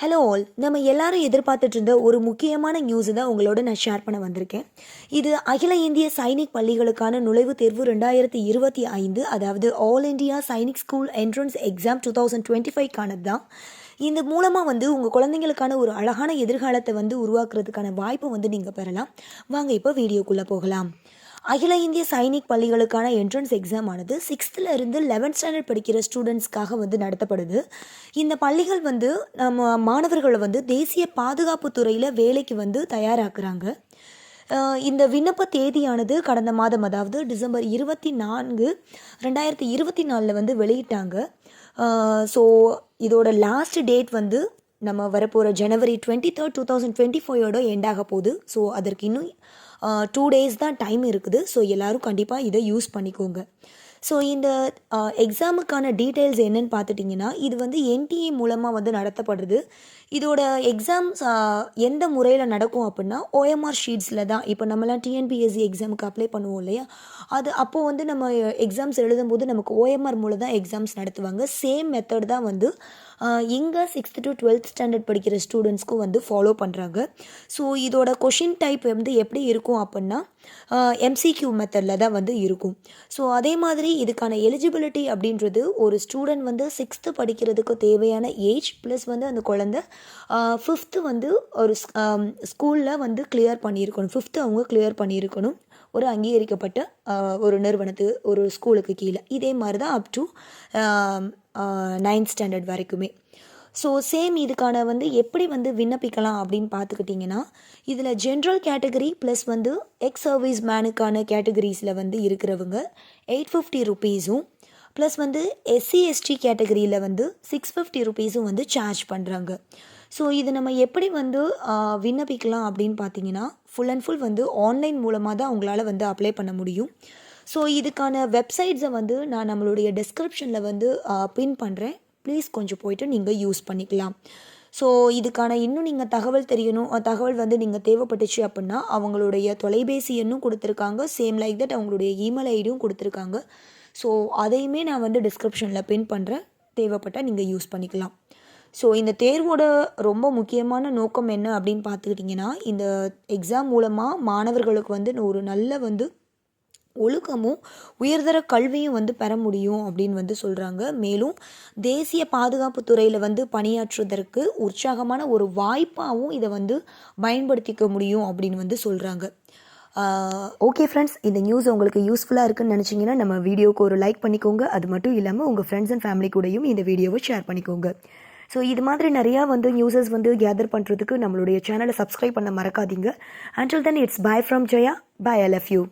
Hello all, நம்ம எல்லாரும் எதிர்பார்த்துட்டு இருந்த ஒரு முக்கியமான நியூஸ் தான் உங்களோட நான் ஷேர் பண்ண வந்திருக்கேன். இது அகில இந்திய சைனிக் பள்ளிகளுக்கான நுழைவுத் தேர்வு 2025, அதாவது all India Sainik school entrance exam 2025க்கானது தான். இந்த மூலமாக உங்கள் குழந்தைங்களுக்கான ஒரு அழகான எதிர்காலத்தை உருவாக்குறதுக்கான வாய்ப்பை நீங்கள் பெறலாம். வாங்க இப்போ வீடியோக்குள்ளே போகலாம். அகில இந்திய சைனிக் பள்ளிகளுக்கான என்ட்ரன்ஸ் எக்ஸாம் ஆனது 6th இருந்து 11th ஸ்டாண்டர்ட் படிக்கிற ஸ்டூடெண்ட்ஸ்க்காக நடத்தப்படுது. இந்த பள்ளிகள் நம்ம மாணவர்களை தேசிய பாதுகாப்பு துறையில் வேலைக்கு தயாராக்குறாங்க. இந்த விண்ணப்ப தேதியானது கடந்த மாதம், அதாவது டிசம்பர் 24, 2024 வெளியிட்டாங்க. ஸோ இதோட லாஸ்ட் டேட் நம்ம வரப்போகிற ஜனவரி 23rd, 2025 எண்டாக போகுது. ஸோ அதற்கு இன்னும் 2 days தான் டைம் இருக்குது. ஸோ எல்லோரும் கண்டிப்பாக இதை யூஸ் பண்ணிக்கோங்க. ஸோ இந்த எக்ஸாமுக்கான டீட்டெயில்ஸ் என்னென்னு பார்த்துட்டிங்கன்னா, இது என்டிஏ மூலமாக நடத்தப்படுறது. இதோட எக்ஸாம்ஸ் எந்த முறையில் நடக்கும் அப்படின்னா, OMR ஷீட்ஸில் தான். இப்போ நம்மளாம் டிஎன்பிஎஸ்சி எக்ஸாமுக்கு அப்ளை பண்ணுவோம் இல்லையா, அது அப்போது நம்ம எக்ஸாம்ஸ் எழுதும்போது நமக்கு OMR மூலம் தான் எக்ஸாம்ஸ் நடத்துவாங்க. சேம் மெத்தட் தான் இங்கே 6th to 12th ஸ்டாண்டர்ட் படிக்கிற ஸ்டூடெண்ட்ஸ்க்கும் ஃபாலோ பண்ணுறாங்க. ஸோ இதோட கொஷின் டைப் எப்படி இருக்கும் அப்படின்னா, MCQ மெத்தடில் தான் இருக்கும். ஸோ அதே மாதிரி இதுக்கான எலிஜிபிலிட்டி அப்படின்றது, ஒரு ஸ்டூடெண்ட் 6th படிக்கிறதுக்கு தேவையான ஏஜ் ப்ளஸ் அந்த குழந்தை 5th ஒரு ஸ்கூலில் கிளியர் பண்ணியிருக்கணும். 5th அவங்க கிளியர் பண்ணியிருக்கணும் ஒரு அங்கீகரிக்கப்பட்ட ஒரு நிறுவனத்துக்கு, ஒரு ஸ்கூலுக்கு கீழே. இதே மாதிரி தான் அப் டு 9th ஸ்டாண்டர்ட் வரைக்குமே. ஸோ சேம் இதுக்கான எப்படி விண்ணப்பிக்கலாம் அப்படின்னு பார்த்துக்கிட்டிங்கன்னா, இதில் general category plus ex service மேனுக்கான கேட்டகரிஸில் இருக்கிறவங்க 850 ருபீஸும், ப்ளஸ் SC/ST கேட்டகரியில் 650 ருபீஸும் சார்ஜ் பண்ணுறாங்க. ஸோ இது நம்ம எப்படி விண்ணப்பிக்கலாம் அப்படின்னு பார்த்தீங்கன்னா, ஃபுல் அண்ட் ஃபுல் ஆன்லைன் மூலமாக தான் அவங்களால அப்ளை பண்ண முடியும். ஸோ இதுக்கான வெப்சைட்ஸை நான் நம்மளுடைய டிஸ்கிரிப்ஷனில் பின் பண்ணுறேன். ப்ளீஸ் கொஞ்சம் போய்ட்டு நீங்கள் யூஸ் பண்ணிக்கலாம். ஸோ இதுக்கான இன்னும் நீங்கள் தகவல் தெரியணும், தகவல் நீங்கள் தேவைப்பட்டுச்சு அப்படின்னா, அவங்களுடைய தொலைபேசி எண்ணும் கொடுத்துருக்காங்க. சேம் லைக் தட் அவங்களுடைய இமெயில் ஐடியும் கொடுத்துருக்காங்க. ஸோ அதையுமே நான் டிஸ்கிரிப்ஷனில் பின் பண்ணுறேன். தேவைப்பட்டால் நீங்கள் யூஸ் பண்ணிக்கலாம். ஸோ இந்த தேர்வோட ரொம்ப முக்கியமான நோக்கம் என்ன அப்படின்னு பார்த்துக்கிட்டிங்கன்னா, இந்த எக்ஸாம் மூலமாக மாணவர்களுக்கு ஒரு நல்ல ஒழுக்கமும் உயர்தர கல்வியும் பெற முடியும் அப்படின்னு சொல்கிறாங்க. மேலும் தேசிய பாதுகாப்பு துறையில் பணியாற்றுவதற்கு உற்சாகமான ஒரு வாய்ப்பாகவும் இதை பயன்படுத்திக்க முடியும் அப்படின்னு சொல்கிறாங்க. ஓகே ஃப்ரெண்ட்ஸ், இந்த நியூஸ் உங்களுக்கு யூஸ்ஃபுல்லாக இருக்குன்னு நினச்சிங்கன்னா நம்ம வீடியோவுக்கு ஒரு லைக் பண்ணிக்கோங்க. அது மட்டும் இல்லாமல் உங்கள் ஃப்ரெண்ட்ஸ் அண்ட் ஃபேமிலி கூடயும் இந்த வீடியோவை ஷேர் பண்ணிக்கோங்க. ஸோ இது மாதிரி நிறையா நியூஸஸ் கேதர் பண்ணுறதுக்கு நம்மளுடைய சேனலை சப்ஸ்கிரைப் பண்ண மறக்காதீங்க. Until then, it's bye from Jaya. Bye, I love you.